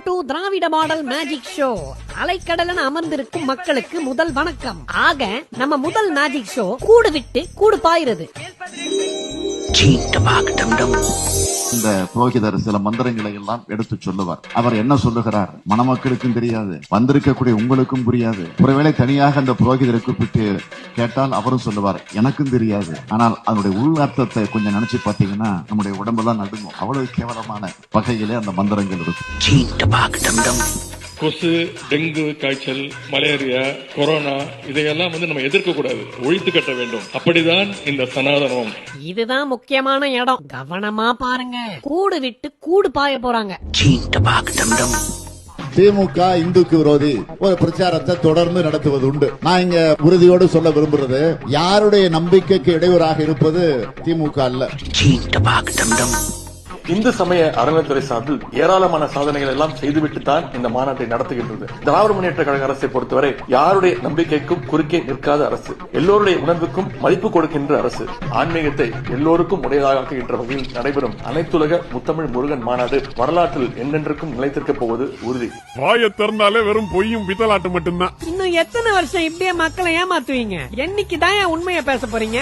To Dravida model magic show. அலைக்கடலன் அமர்ந்திருக்கும் மக்களுக்கு முதல் வணக்கம். ஆக நம்ம முதல் மேஜிக் ஷோ கூடு விட்டு கூடு பாயிருது. இந்த புரோகிதர் சில மந்திரங்களை எல்லாம் எடுத்து சொல்லுவார். அவர் என்ன சொல்லுகிறார் மணமக்களுக்கும் தெரியாது, வந்திருக்கக்கூடிய உங்களுக்கும் புரியாது. ஒருவேளை தனியாக அந்த புரோகிதரை கூப்பிட்டு கேட்டால் அவரும் சொல்லுவார் எனக்கும் தெரியாது. ஆனால் அதனுடைய உள் அர்த்தத்தை கொஞ்சம் நினைச்சு பாத்தீங்கன்னா நம்முடைய உடம்பெல்லாம் நடுங்கும். அவ்வளவு கேவலமான வகையிலே அந்த மந்திரங்கள் இருக்கும். கொசு, டெங்கு காய்ச்சல், மலேரியா, கொரோனா இதையெல்லாம் நம்ம எதிர்க்க கூடாது, ஒழித்து கட்ட வேண்டும். அப்படிதான் இந்த சனாதனம். இதுதான் முக்கியமான இடம், கவனமா பாருங்க. கூடு விட்டு கூடு பாய போறாங்க. திமுக இந்துக்கு விரோதி ஒரு பிரச்சாரத்தை தொடர்ந்து நடத்துவது உண்டு. நான் இங்க உறுதியோடு சொல்ல விரும்புறது, யாருடைய நம்பிக்கைக்கு இடையூறாக இருப்பது திமுக அல்ல. இந்து சமய அறநிலைத்துறை சார்பில் ஏராளமான சாதனைகள் எல்லாம் செய்துவிட்டு தான் இந்த மாநாட்டை நடத்துகின்றது. திராவிட முன்னேற்ற கழக அரசை பொறுத்தவரை யாருடைய நம்பிக்கைக்கும் குறுக்கே நிற்காத அரசு, எல்லோருடைய உணர்வுக்கும் மதிப்பு கொடுக்கின்ற அரசு, ஆன்மீகத்தை எல்லோருக்கும் உடையதாக ஆக்குகின்ற வகையில் நடைபெறும் அனைத்துலக முத்தமிழ் முருகன் மாநாடு வரலாற்றில் என்றென்றுக்கும் நிலைத்திருக்க போவது உறுதி. வாயை திறந்தாலே வெறும் பொய்யும் பித்தலாட்டம் மட்டும்தான். இன்னும் எத்தனை வருஷம் இப்படியே மக்களை ஏமாத்துவீங்க? என்னைக்கு தான் உண்மையை பேச போறீங்க?